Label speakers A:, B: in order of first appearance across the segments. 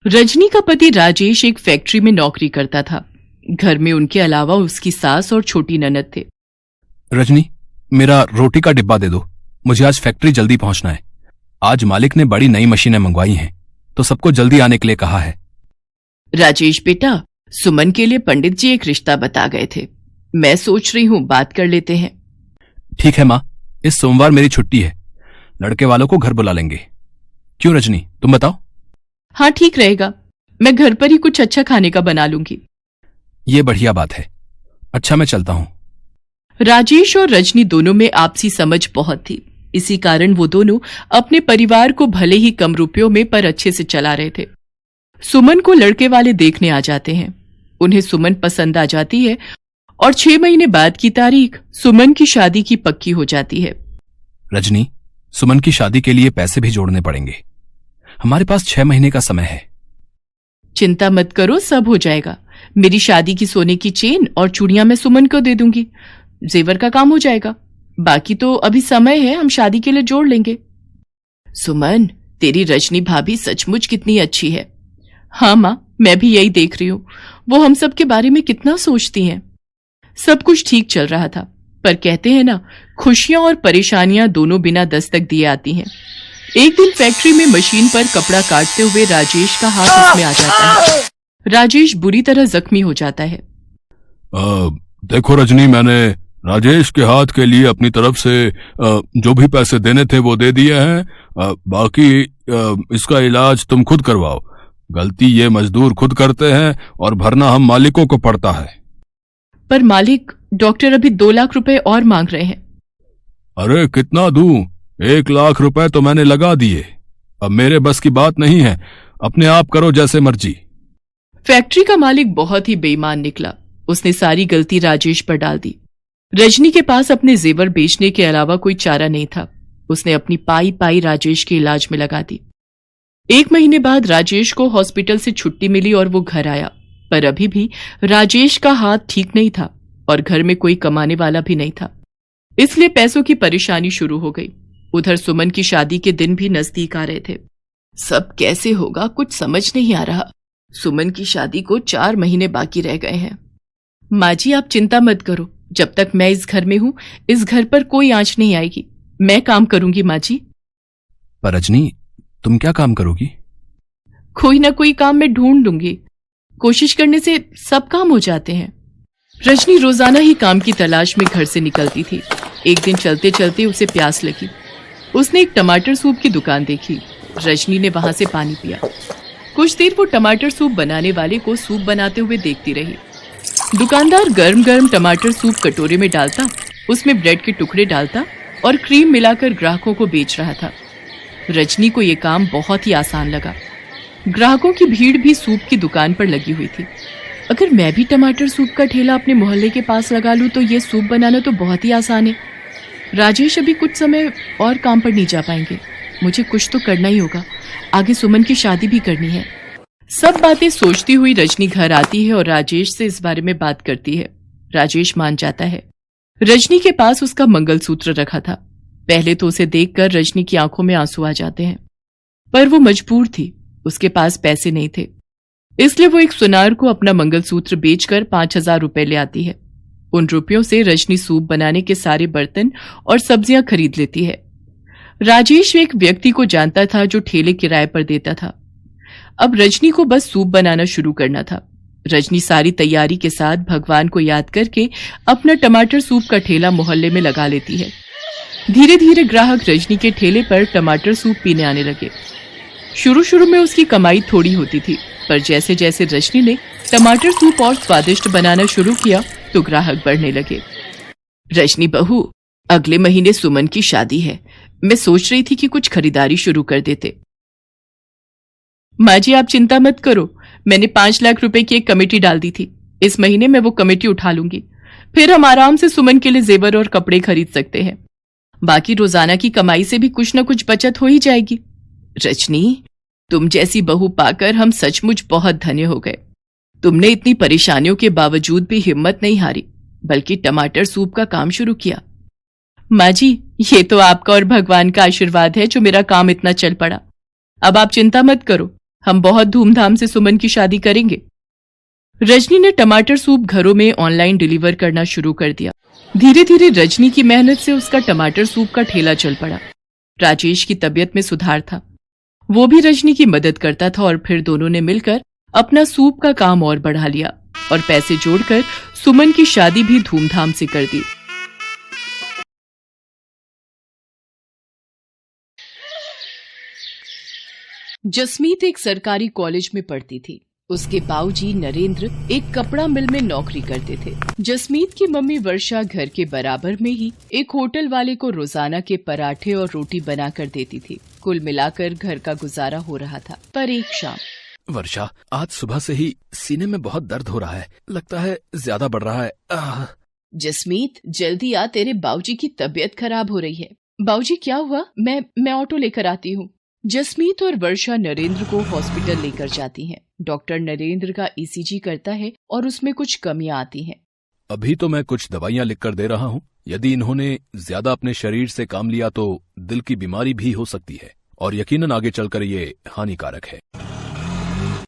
A: रजनी का पति राजेश एक फैक्ट्री में नौकरी करता था। घर में उनके अलावा उसकी सास और छोटी ननद थे।
B: रजनी, मेरा रोटी का डिब्बा दे दो, मुझे आज फैक्ट्री जल्दी पहुंचना है। आज मालिक ने बड़ी नई मशीनें मंगवाई हैं, तो सबको जल्दी आने के लिए कहा है।
A: राजेश बेटा, सुमन के लिए पंडित जी एक रिश्ता बता गए थे। मैं सोच रही हूं बात कर लेते हैं।
B: ठीक है माँ, इस सोमवार मेरी छुट्टी है, लड़के वालों को घर बुला लेंगे। क्यों रजनी, तुम बताओ।
A: हाँ ठीक रहेगा, मैं घर पर ही कुछ अच्छा खाने का बना लूंगी।
B: ये बढ़िया बात है। अच्छा, मैं चलता हूं।
A: राजेश और रजनी दोनों में आपसी समझ बहुत थी। इसी कारण वो दोनों अपने परिवार को भले ही कम रुपयों में पर अच्छे से चला रहे थे। सुमन को लड़के वाले देखने आ जाते हैं। उन्हें सुमन पसंद आ जाती है और 6 महीने बाद की तारीख सुमन की शादी की पक्की हो जाती है।
B: रजनी, सुमन की शादी के लिए पैसे भी जोड़ने पड़ेंगे। हमारे पास 6 महीने का समय है।
A: चिंता मत करो, सब हो जाएगा। मेरी शादी की सोने की चेन और चूड़ियां मैं सुमन को दे दूंगी, जेवर का काम हो जाएगा। बाकी तो अभी समय है, हम शादी के लिए जोड़ लेंगे। सुमन, तेरी रजनी भाभी सचमुच कितनी अच्छी है। हाँ माँ, मैं भी यही देख रही हूँ। वो हम सब के बारे में कितना सोचती हैं। सब कुछ ठीक चल रहा था, पर कहते हैं ना, खुशियां और परेशानियां दोनों बिना दस्तक दिए आती हैं। एक दिन फैक्ट्री में मशीन पर कपड़ा काटते हुए राजेश का हाथ उसमें आ जाता है। राजेश बुरी तरह जख्मी हो जाता है।
B: देखो रजनी, मैंने राजेश के हाथ के लिए अपनी तरफ से जो भी पैसे देने थे वो दे दिए हैं। बाकी इसका इलाज तुम खुद करवाओ। गलती ये मजदूर खुद करते हैं और भरना हम मालिकों को पड़ता है।
A: पर मालिक, डॉक्टर अभी 2 लाख रुपए और मांग रहे हैं।
B: अरे कितना दूं? 1 लाख रुपए तो मैंने लगा दिए। अब मेरे बस की बात नहीं है, अपने आप करो जैसे मर्जी।
A: फैक्ट्री का मालिक बहुत ही बेईमान निकला। उसने सारी गलती राजेश पर डाल दी। रजनी के पास अपने जेवर बेचने के अलावा कोई चारा नहीं था। उसने अपनी पाई पाई राजेश के इलाज में लगा दी। 1 महीने बाद राजेश को हॉस्पिटल से छुट्टी मिली और वो घर आया, पर अभी भी राजेश का हाथ ठीक नहीं था और घर में कोई कमाने वाला भी नहीं था, इसलिए पैसों की परेशानी शुरू हो गई। उधर सुमन की शादी के दिन भी नजदीक आ रहे थे। सब कैसे होगा, कुछ समझ नहीं आ रहा। सुमन की शादी को 4 महीने बाकी रह गए हैं। माँ जी, आप चिंता मत करो, जब तक मैं इस घर में हूं, इस घर पर कोई आंच नहीं आएगी। मैं काम करूंगी माँ जी।
B: पर रजनी, तुम क्या काम करोगी?
A: कोई ना कोई काम मैं ढूंढ लूंगी। कोशिश करने से सब काम हो जाते हैं। रजनी रोजाना ही काम की तलाश में घर से निकलती थी। एक दिन चलते चलते उसे प्यास लगी। उसने एक टमाटर सूप की दुकान देखी। रजनी ने वहां से पानी पिया। कुछ देर वो टमाटर सूप बनाने वाले को सूप बनाते हुए देखती रही। दुकानदार गर्म गर्म टमाटर सूप कटोरे में डालता, उसमें ब्रेड के टुकड़े डालता और क्रीम मिलाकर ग्राहकों को बेच रहा था। रजनी को यह काम बहुत ही आसान लगा। ग्राहकों की भीड़ भी सूप की दुकान पर लगी हुई थी। अगर मैं भी टमाटर सूप का ठेला अपने मोहल्ले के पास लगा लूं तो ये सूप बनाना तो बहुत ही आसान है। राजेश अभी कुछ समय और काम पर नहीं जा पाएंगे। मुझे कुछ तो करना ही होगा। आगे सुमन की शादी भी करनी है। सब बातें सोचती हुई रजनी घर आती है और राजेश से इस बारे में बात करती है। राजेश मान जाता है। रजनी के पास उसका मंगलसूत्र रखा था। पहले तो उसे देखकर रजनी की आंखों में आंसू आ जाते हैं, पर वो मजबूर थी। उसके पास पैसे नहीं थे, इसलिए वो एक सुनार को अपना मंगलसूत्र बेचकर 5,000 रुपए ले आती है। उन रुपयों से रजनी सूप बनाने के सारे बर्तन और सब्जियां खरीद लेती है। राजेश एक व्यक्ति को जानता था जो ठेले किराए पर देता था। अब रजनी को बस सूप बनाना शुरू करना था। रजनी सारी तैयारी के साथ भगवान को याद करके अपना टमाटर सूप का ठेला मोहल्ले में लगा लेती है। धीरे धीरे ग्राहक रजनी के ठेले पर टमाटर सूप पीने आने लगे। शुरू शुरू में उसकी कमाई थोड़ी होती थी, पर जैसे जैसे रजनी ने टमाटर सूप और स्वादिष्ट बनाना शुरू किया तो ग्राहक बढ़ने लगे। रजनी बहू, अगले महीने सुमन की शादी है। मैं सोच रही थी कि कुछ खरीदारी शुरू कर देते। माँ जी, आप चिंता मत करो, मैंने 5 लाख रुपए की एक कमेटी डाल दी थी। इस महीने मैं वो कमेटी उठा लूंगी, फिर हम आराम से सुमन के लिए जेवर और कपड़े खरीद सकते हैं। बाकी रोजाना की कमाई से भी कुछ न कुछ बचत हो ही जाएगी। रजनी, तुम जैसी बहू पाकर हम सचमुच बहुत धन्य हो गए। तुमने इतनी परेशानियों के बावजूद भी हिम्मत नहीं हारी, बल्कि टमाटर सूप का काम शुरू किया। माँ जी, ये तो आपका और भगवान का आशीर्वाद है जो मेरा काम इतना चल पड़ा। अब आप चिंता मत करो, हम बहुत धूमधाम से सुमन की शादी करेंगे। रजनी ने टमाटर सूप घरों में ऑनलाइन डिलीवर करना शुरू कर दिया। धीरे धीरे रजनी की मेहनत से उसका टमाटर सूप का ठेला चल पड़ा। राजेश की तबीयत में सुधार था, वो भी रजनी की मदद करता था और फिर दोनों ने मिलकर अपना सूप का काम और बढ़ा लिया और पैसे जोड़कर सुमन की शादी भी धूमधाम से कर दी। जसमीत एक सरकारी कॉलेज में पढ़ती थी। उसके बाबूजी नरेंद्र एक कपड़ा मिल में नौकरी करते थे। जसमीत की मम्मी वर्षा घर के बराबर में ही एक होटल वाले को रोजाना के पराठे और रोटी बना कर देती थी। कुल मिलाकर घर का गुजारा हो रहा था। पर एक शाम,
C: वर्षा, आज सुबह से ही सीने में बहुत दर्द हो रहा है, लगता है ज्यादा बढ़ रहा है।
A: जसमीत, जल्दी आ, तेरे बाबूजी की तबीयत खराब हो रही है। बाबूजी क्या हुआ? मैं ऑटो लेकर आती हूँ। जसमीत और वर्षा नरेंद्र को हॉस्पिटल लेकर जाती हैं। डॉक्टर नरेंद्र का ईसीजी करता है और उसमें कुछ कमियां आती हैं।
C: अभी तो मैं कुछ दवाइयां लिख कर दे रहा हूँ। यदि इन्होंने ज्यादा अपने शरीर से काम लिया तो दिल की बीमारी भी हो सकती है और यकीनन आगे चलकर ये हानिकारक है।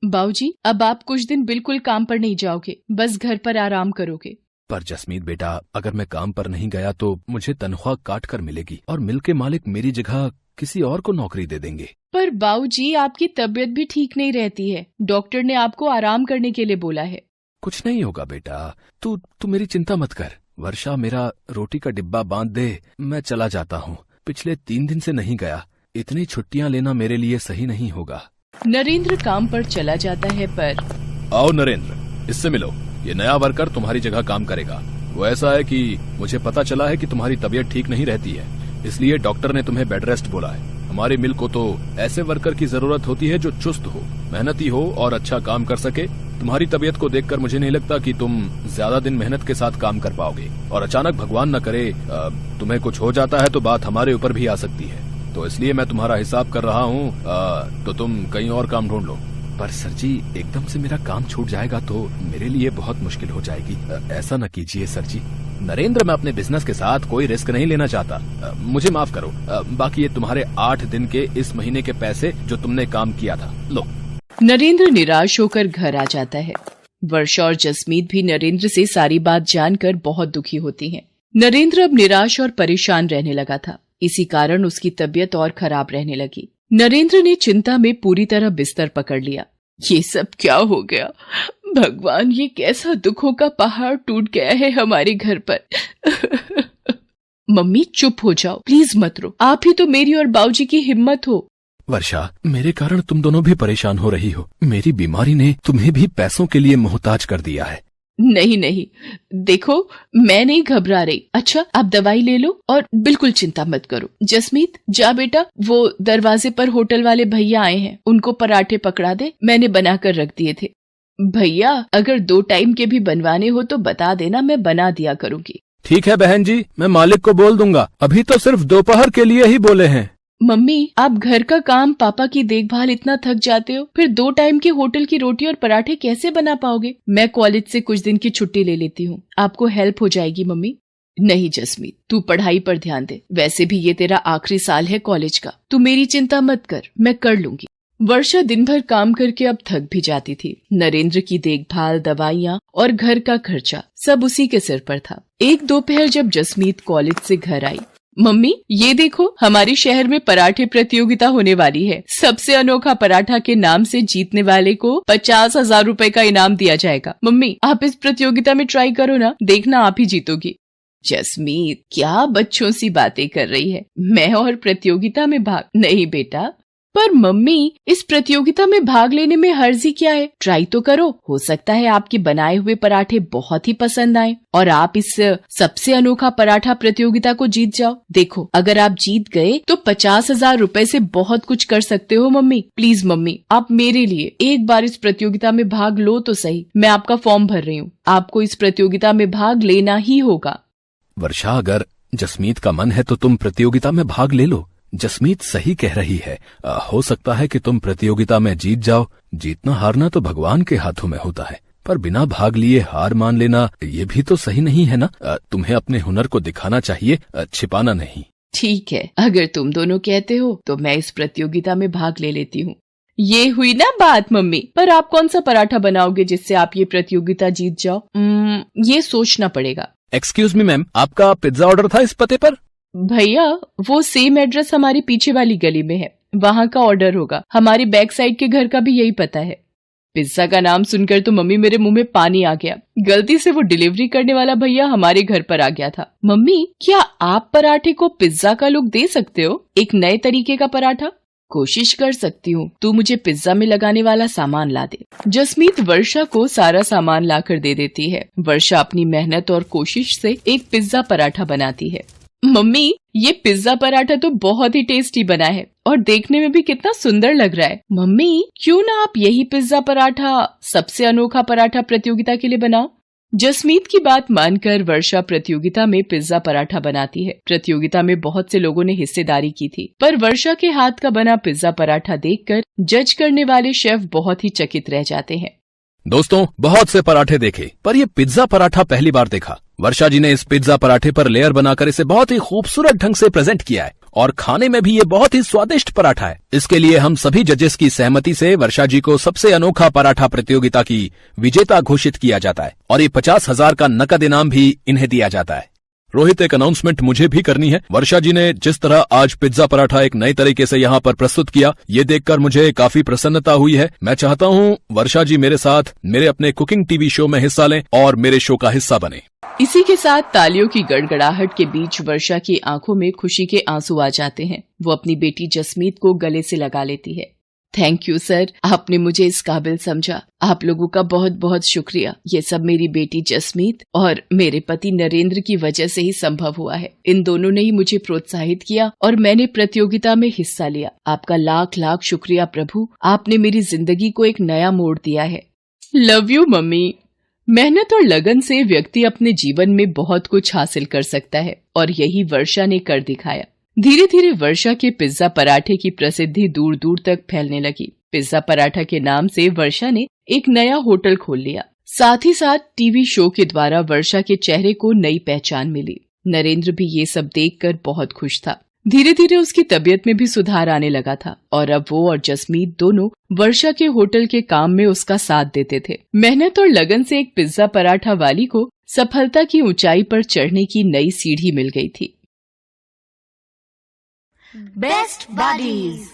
A: बाबूजी, अब आप कुछ दिन बिल्कुल काम पर नहीं जाओगे, बस घर पर आराम करोगे।
C: पर जसमीत बेटा, अगर मैं काम पर नहीं गया तो मुझे तनख्वाह काट कर मिलेगी और मिल के मालिक मेरी जगह किसी और को नौकरी दे देंगे।
A: पर बाबूजी, आपकी तबीयत भी ठीक नहीं रहती है। डॉक्टर ने आपको आराम करने के लिए बोला है।
C: कुछ नहीं होगा बेटा, तू मेरी चिंता मत कर। वर्षा, मेरा रोटी का डिब्बा बांध दे, मैं चला जाता हूँ। पिछले 3 दिन से नहीं गया। इतनी छुट्टियाँ लेना मेरे लिए सही नहीं होगा।
A: नरेंद्र काम पर चला जाता है। पर
C: आओ नरेंद्र, इससे मिलो। ये नया वर्कर तुम्हारी जगह काम करेगा। वो ऐसा है कि मुझे पता चला है कि तुम्हारी तबीयत ठीक नहीं रहती है, इसलिए डॉक्टर ने तुम्हें बेड रेस्ट बोला है। हमारी मिल को तो ऐसे वर्कर की जरूरत होती है जो चुस्त हो, मेहनती हो और अच्छा काम कर सके। तुम्हारी तबीयत को देखकर मुझे नहीं लगता कि तुम ज्यादा दिन मेहनत के साथ काम कर पाओगे और अचानक भगवान न करे तुम्हें कुछ हो जाता है तो बात हमारे ऊपर भी आ सकती है। तो इसलिए मैं तुम्हारा हिसाब कर रहा हूँ, तो तुम कहीं और काम ढूंढ लो। पर सर जी, एकदम से मेरा काम छूट जाएगा तो मेरे लिए बहुत मुश्किल हो जाएगी। ऐसा न कीजिए सर जी। नरेंद्र, मैं अपने बिजनेस के साथ कोई रिस्क नहीं लेना चाहता। मुझे माफ करो। बाकी ये तुम्हारे 8 दिन के इस महीने के पैसे जो तुमने काम किया था, लो।
A: नरेंद्र निराश होकर घर आ जाता है। वर्षा और जसमीत भी नरेंद्र से सारी बात जानकर बहुत दुखी होती हैं। नरेंद्र अब निराश और परेशान रहने लगा था। इसी कारण उसकी तबीयत और खराब रहने लगी। नरेंद्र ने चिंता में पूरी तरह बिस्तर पकड़ लिया। ये सब क्या हो गया भगवान, ये कैसा दुखों का पहाड़ टूट गया है हमारे घर पर। मम्मी चुप हो जाओ, प्लीज मत रो। आप ही तो मेरी और बाबूजी की हिम्मत हो।
C: वर्षा, मेरे कारण तुम दोनों भी परेशान हो रही हो। मेरी बीमारी ने तुम्हें भी पैसों के लिए मोहताज कर दिया है।
A: नहीं, देखो मैं नहीं घबरा रही। अच्छा, आप दवाई ले लो और बिल्कुल चिंता मत करो। जसमीत, जा बेटा, वो दरवाजे पर होटल वाले भैया आए हैं, उनको पराठे पकड़ा दे, मैंने बना कर रख दिए थे। भैया, अगर 2 टाइम के भी बनवाने हो तो बता देना, मैं बना दिया करूंगी।
C: ठीक है बहन जी, मैं मालिक को बोल दूंगा। अभी तो सिर्फ दोपहर के लिए ही बोले हैं।
A: मम्मी, आप घर का काम, पापा की देखभाल, इतना थक जाते हो, फिर 2 टाइम के होटल की रोटी और पराठे कैसे बना पाओगे? मैं कॉलेज से कुछ दिन की छुट्टी ले लेती हूँ, आपको हेल्प हो जाएगी। मम्मी, नहीं जसमीत, तू पढ़ाई पर ध्यान दे। वैसे भी ये तेरा आखिरी साल है कॉलेज का, तू मेरी चिंता मत कर, मैं कर लूंगी। वर्षा दिन भर काम करके अब थक भी जाती थी। नरेंद्र की देखभाल, दवाइयाँ और घर का खर्चा सब उसी के सिर पर था। एक दोपहर जब जसमीत कॉलेज से घर आई, मम्मी ये देखो, हमारे शहर में पराठे प्रतियोगिता होने वाली है। सबसे अनोखा पराठा के नाम से जीतने वाले को 50,000 रुपए का इनाम दिया जाएगा। मम्मी, आप इस प्रतियोगिता में ट्राई करो ना, देखना आप ही जीतोगी। जसमीत, क्या बच्चों सी बातें कर रही है? मैं और प्रतियोगिता में भाग? नहीं बेटा। पर मम्मी, इस प्रतियोगिता में भाग लेने में हर्जी क्या है? ट्राई तो करो, हो सकता है आपके बनाए हुए पराठे बहुत ही पसंद आए और आप इस सबसे अनोखा पराठा प्रतियोगिता को जीत जाओ। देखो, अगर आप जीत गए तो 50,000 रुपए से बहुत कुछ कर सकते हो। मम्मी प्लीज, मम्मी आप मेरे लिए एक बार इस प्रतियोगिता में भाग लो तो सही। मैं आपका फॉर्म भर रही हूँ, आपको इस प्रतियोगिता में भाग लेना ही होगा।
C: वर्षा, अगर जसमीत का मन है तो तुम प्रतियोगिता में भाग ले लो। जसमीत सही कह रही है। हो सकता है कि तुम प्रतियोगिता में जीत जाओ। जीतना हारना तो भगवान के हाथों में होता है, पर बिना भाग लिए हार मान लेना ये भी तो सही नहीं है ना। तुम्हें अपने हुनर को दिखाना चाहिए, छिपाना नहीं।
A: ठीक है, अगर तुम दोनों कहते हो तो मैं इस प्रतियोगिता में भाग ले लेती हूँ। ये हुई ना बात मम्मी। पर आप कौन सा पराठा बनाओगे जिससे आप ये प्रतियोगिता जीत जाओ? ये सोचना पड़ेगा।
C: एक्सक्यूज मी मैम, आपका पिज्जा ऑर्डर था इस पते पर?
A: भैया वो सेम एड्रेस हमारी पीछे वाली गली में है, वहाँ का ऑर्डर होगा। हमारी बैक साइड के घर का भी यही पता है। पिज्जा का नाम सुनकर तो मम्मी मेरे मुंह में पानी आ गया। गलती से वो डिलीवरी करने वाला भैया हमारे घर पर आ गया था। मम्मी क्या आप पराठे को पिज्जा का लुक दे सकते हो? एक नए तरीके का पराठा? कोशिश कर सकती हूँ, तू मुझे पिज्जा में लगाने वाला सामान ला दे। जसमीत वर्षा को सारा सामान लाकर दे देती है। वर्षा अपनी मेहनत और कोशिश से एक पिज्जा पराठा बनाती है। मम्मी ये पिज्जा पराठा तो बहुत ही टेस्टी बना है और देखने में भी कितना सुंदर लग रहा है। मम्मी क्यों ना आप यही पिज्जा पराठा सबसे अनोखा पराठा प्रतियोगिता के लिए बनाओ। जसमीत की बात मानकर वर्षा प्रतियोगिता में पिज्जा पराठा बनाती है। प्रतियोगिता में बहुत से लोगों ने हिस्सेदारी की थी, पर वर्षा के हाथ का बना पिज्जा पराठा देखकर जज करने वाले शेफ बहुत ही चकित रह जाते हैं।
C: दोस्तों, बहुत से पराठे देखे, पर ये पिज्जा पराठा पहली बार देखा। वर्षा जी ने इस पिज्जा पराठे पर लेयर बनाकर इसे बहुत ही खूबसूरत ढंग से प्रेजेंट किया है और खाने में भी ये बहुत ही स्वादिष्ट पराठा है। इसके लिए हम सभी जजेस की सहमति से वर्षा जी को सबसे अनोखा पराठा प्रतियोगिता की विजेता घोषित किया जाता है और ये 50,000 का नकद इनाम भी इन्हें दिया जाता है। रोहित, एक अनाउंसमेंट मुझे भी करनी है। वर्षा जी ने जिस तरह आज पिज्जा पराठा एक नए तरीके से यहाँ पर प्रस्तुत किया, ये देखकर मुझे काफी प्रसन्नता हुई है। मैं चाहता हूँ वर्षा जी मेरे साथ मेरे अपने कुकिंग टीवी शो में हिस्सा लें और मेरे शो का हिस्सा बने।
A: इसी के साथ तालियों की गड़गड़ाहट के बीच वर्षा की आंखों में खुशी के आंसू आ जाते हैं। वो अपनी बेटी जसमीत को गले से लगा लेती है। थैंक यू सर, आपने मुझे इस काबिल समझा। आप लोगों का बहुत बहुत शुक्रिया। ये सब मेरी बेटी जसमीत और मेरे पति नरेंद्र की वजह से ही संभव हुआ है। इन दोनों ने ही मुझे प्रोत्साहित किया और मैंने प्रतियोगिता में हिस्सा लिया। आपका लाख लाख शुक्रिया प्रभु, आपने मेरी जिंदगी को एक नया मोड़ दिया है। Love you mummy. मेहनत और लगन से व्यक्ति अपने जीवन में बहुत कुछ हासिल कर सकता है और यही वर्षा ने कर दिखाया। धीरे धीरे वर्षा के पिज्जा पराठे की प्रसिद्धि दूर दूर तक फैलने लगी। पिज्जा पराठा के नाम से वर्षा ने एक नया होटल खोल लिया। साथ ही साथ टीवी शो के द्वारा वर्षा के चेहरे को नई पहचान मिली। नरेंद्र भी ये सब देखकर बहुत खुश था। धीरे धीरे उसकी तबीयत में भी सुधार आने लगा था और अब वो और जसमीत दोनों वर्षा के होटल के काम में उसका साथ देते थे। मेहनत और लगन से एक पिज्जा पराठा वाली को सफलता की ऊंचाई पर चढ़ने की नई सीढ़ी मिल गई थी।
D: Best buddies.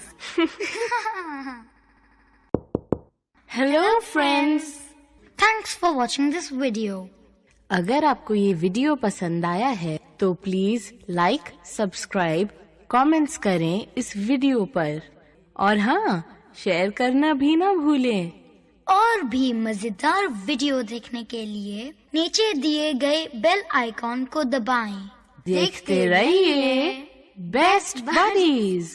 D: Hello friends. Thanks for watching this video.
E: अगर आपको ये वीडियो पसंद आया है तो प्लीज लाइक, सब्सक्राइब, कमेंट्स करें इस वीडियो पर और हाँ, शेयर करना भी ना भूलें।
D: और भी मजेदार वीडियो देखने के लिए नीचे दिए गए बेल आइकॉन को दबाएं।
E: देखते रहिए बेस्ट बडीज।